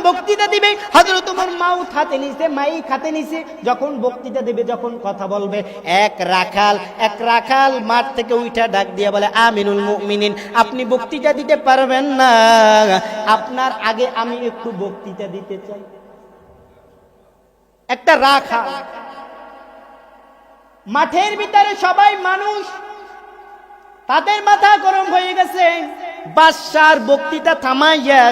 বক্তৃতা দিবে, হযরত ওমর মাউথ হাতে নিছে, মাইক হাতে নিছে, যখন বক্তৃতা দেবে, যখন কথা বলবে, এক রাখাল মাঠ থেকে উঠা ডাক দিয়া বলে, আমিরুল মুমিনিন, আপনি বক্তৃতা দিতে পারবেন না, আপনার আগে আমি একটু বক্তৃতা দিতে চাই। একটা রাখাল, মাঠের ভিতরে সবাই মানুষ, তাদের মাথা গরম হয়ে গেছে। বাদশার বক্তৃতা থামাইয়া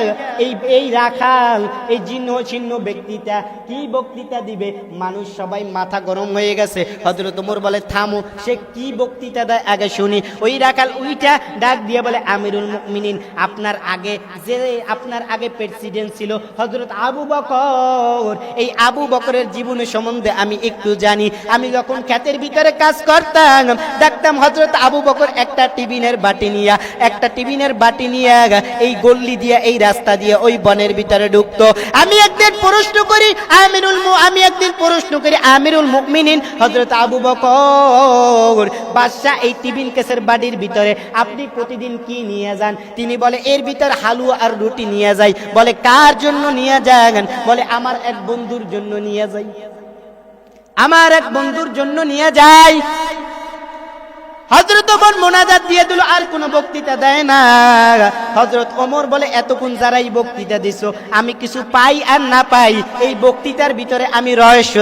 এই রাখাল, এই জীর্ণ শীর্ণ ব্যক্তিটা কি বক্তৃতা দিবে, মানুষ সবাই মাথা গরম হয়ে গেছে। হযরত ওমর বলে, থামো, সে কি বক্তৃতা দেয় আগে শুনি। ওই রাখাল উইটা ডাক দিয়ে বলে, আমিরুল মুমিনিন, আপনার আগে প্রেসিডেন্ট ছিল হযরত আবু বকর, এই আবু বকরের জীবনের সম্বন্ধে আমি একটু জানি। আমি যখন ক্ষেতের ভিতরে কাজ করতাম, দেখতাম হযরত আবু বকর একটা টিফিনের বাটি নিয়ে এই গল্লি দিয়ে, এই রাস্তা দিয়ে ওই বনের ভিতরে ঢুকতো। আমি একদিন প্রশ্ন করি আমিরুল মুমিনিন হযরত আবু বকর, বাদশা এই টিফিন কেসের বাড়ির ভিতরে আপনি প্রতিদিন কি নিয়ে যান? তিনি বলে, এর ভিতর হালুয়া আর রুটি নিয়ে যাই। বলে, কার জন্য নিয়ে যান? বলে, আমার এক বন্ধুর জন্য নিয়ে যাই। হযরত ওমর মোনাজাত দিয়ে দিল, আর কোনো বক্তৃতা দেয় না। হযরত ওমর বলে, এতক্ষণ যারাই বক্তৃতা দিছো, আমি কিছু পাই আর না পাই, এই বক্তৃতার ভিতরে আমি রহস্য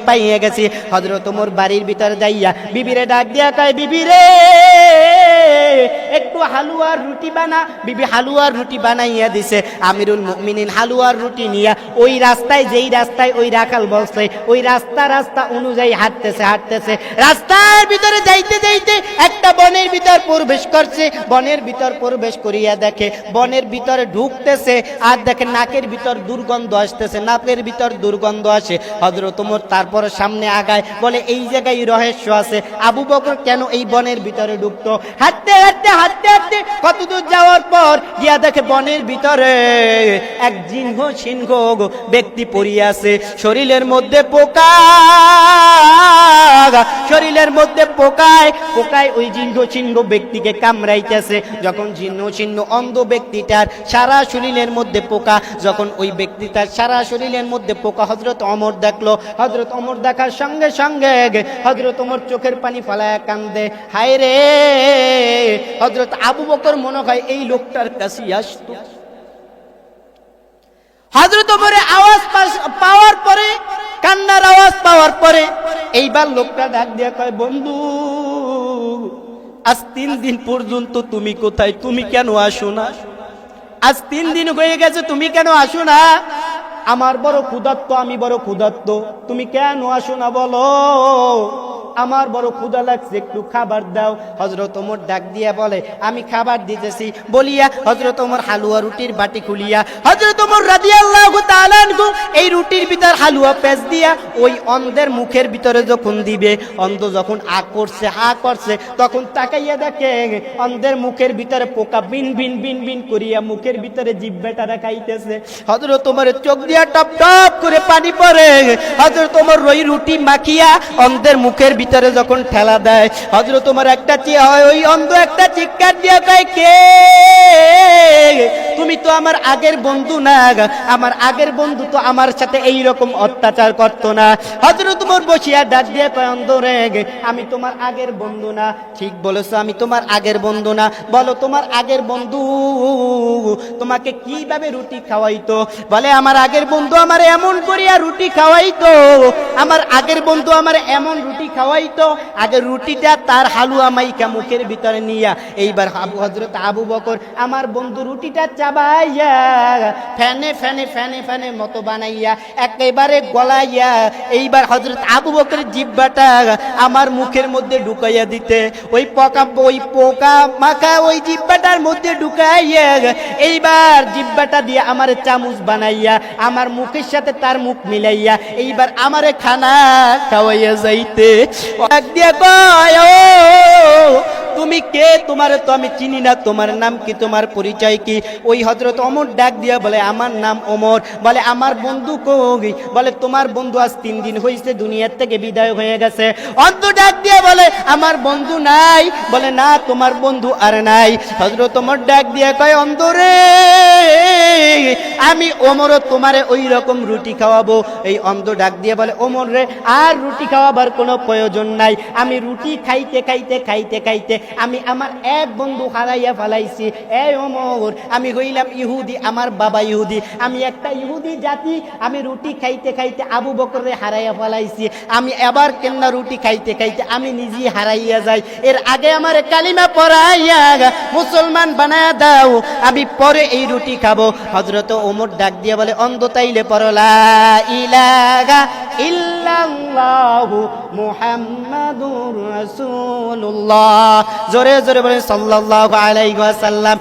পাইয়ে গেছি। হযরত ওমর বাড়ির ভিতরে যাইয়া বিবিরে ডাক দিয়া কয়, বিবি রে, একটু হালুয়ার রুটি বানা। বিবি হালুয়ার রুটি বানাইয়া দিছে। আমিরুল মুমিনিন হালুয়ার রুটি নিয়া ওই রাস্তায়, যেই রাস্তায় ওই রাখাল বলছে, ওই রাস্তা অনুযায়ী হাঁটতেছে। রাস্তার ভিতরে যাইতে একটা বনের ভিতর প্রবেশ করছে। বনের ভিতর প্রবেশ করিয়া দেখে, বনের ভিতরে ঢুকতেছে আর দেখে নাকের ভিতর দুর্গন্ধ আসে। হযরত ওমর তারপরে সামনে আগায়, বলে, এই জায়গায় রহস্য আছে। আবু বকর কেন এই বনের ভিতরে ঢুকতো? হাঁটতে কত দূর যাওয়ার পর গিয়া দেখে বনের ভিতরে এক জীর্ণ শীর্ণ ব্যক্তি পড়িয়া আছে, শরীরের মধ্যে পোকায় ওই জীর্ণ শীর্ণ ব্যক্তিকে কামড়াইতেছে। যখন জীর্ণ শীর্ণ অন্ধ ব্যক্তিটার সারা শরীরের মধ্যে পোকা, যখন ওই ব্যক্তিটার সারা শরীরের মধ্যে পোকা হযরত ওমর দেখলো। হযরত ওমর দেখার সঙ্গে সঙ্গে হযরত ওমর চোখের পানি ফালায়া কান্দে, হায় রে, হযরত আবু বকর মনে হয় এই লোকটার কাছে আসতো। হযরত ওমরের আওয়াজ পাওয়ার পরে, কান্নার আওয়াজ পাওয়ার পরে, এইবার লোকটা ডাক দিয়া কয়, বন্ধু, আজ 3 দিন পর্যন্ত তুমি কোথায়? তুমি কেন আসো না? আজ 3 দিন হয়ে গেছে, তুমি কেন আসো না? আমার বড় ক্ষুধার্ত, আমি বড় ক্ষুধার্ত, তুমি কেন আসো না বলো? আমার বড় ক্ষুধা লাগছে, একটু খাবার দাও। হযরত ওমর ডাক দিয়া বলে, আমি খাবার দিতেছি বলিয়া হযরত ওমর হালুয়া রুটির বাটি খুলিয়া, হযরত ওমর রাদিয়াল্লাহু তাআলা আনহু এই রুটির ভিতর হালুয়া পেঁচ দিয়া ওই অন্ধের মুখের ভিতরে যখন দিবে, অন্ধ যখন হা করছে, তখন তাকাইয়া দেখে অন্ধের মুখের ভিতরে পোকা বিন বিন করিয়া মুখের ভিতরে জিহ্বাটা রাখাইতেছে। হযরত ওমরের চোখ দিয়া টপ টপ করে পানি পড়ে। হযরত ওমর ওই রুটি মাখিয়া অন্ধের মুখের ভিতরে যখন ঠেলা দেয়, হযরত ওমর ওই অন্ধ একটা চিৎকার দিয়া কয়, কে? তুমি তো আমার আগের বন্ধু না, আমার আগের বন্ধু তো আমার সাথে এই রকম অত্যাচার করতো না। হযরত ওমর বসিয়া ডাক দিয়া কয়, অন্ধ রে, আমি তোমার আগের বন্ধু না। ঠিক বলেছো, আমি তোমার আগের বন্ধু না। বলো, তোমার আগের বন্ধু তোমাকে কিভাবে রুটি খাওয়াইতো? বলে, আমার আগের বন্ধু আমার এমন করিয়া রুটি খাওয়াইতো, আমার আগের বন্ধু আমার এমন রুটি খাওয়াইতো, আগের রুটিটা তার হালুয়া মাইকা মুখের ভিতরে নিয়া, এইবার হযরত আবু বকর আমার বন্ধু রুটিটা চাবাইয়া ফ্যানে মতো বানাইয়া একেবারে গলাইয়া, এইবার হযরত আবু বকরের জিহ্বাটা আমার মুখের মধ্যে ঢুকাইয়া দিতে, ওই পোকা মাখা ওই জিহ্বাটার মধ্যে ঢুকাইয়া, এইবার জিহ্বাটা দিয়ে আমার চামচ বানাইয়া আমার মুখের সাথে তার মুখ মিলাইয়া এইবার আমারে খানা খাওয়াইয়া যাইতে। তুমি কে, তোমার তো আমি চিনি না, তোমার নাম কি, তোমার পরিচয় কি? ওই হযরত ওমর ডাক দিয়া বলে আমার নাম ওমর। বলে আমার বন্ধু কই? বলে তোমার বন্ধু আজ 3 দিন হইছে দুনিয়ার থেকে বিদায় হয়ে গেছে। অন্ধ ডাক দিয়া বলে আমার বন্ধু নাই। বলে না, তোমার বন্ধু আর নাই। হযরত ওমর ডাক দিয়া কয় অন্ধ রে, আমি ওমরও তোমারে ওই রকম রুটি খাওয়াবো। এই অন্ধ ডাক দিয়ে বলে ওমর রে, আর রুটি খাওয়াবার কোনো প্রয়োজন নাই। আমি রুটি খাইতে খাইতে খাইতে খাইতে আমি আমার এক বন্ধু হারাইয়া ফেলাইছি। এই ওমর, আমি হইলাম ইহুদি, আমার বাবা ইহুদি, আমি একটা ইহুদি জাতি। আমি রুটি খাইতে খাইতে আবু বকরে হারাইয়া ফেলাইছি। আমি এবার কেননা রুটি খাইতে খাইতে আমি নিজেই হারাইয়া যাই। এর আগে আমার কালিমা পড়াইয়া মুসলমান বানায়া দাও, আমি পরে এই রুটি খাবো। হযরত ওমর ডাক দিয়ে বলে অন্ধ তাইলে পড়ো লা ইলাহা ইল্লাল্লাহু মুহাম্মাদুর রাসূলুল্লাহ। জোরে জোরে বলেন সাল্লাল্লাহু আলাইহি ওয়াসাল্লাম।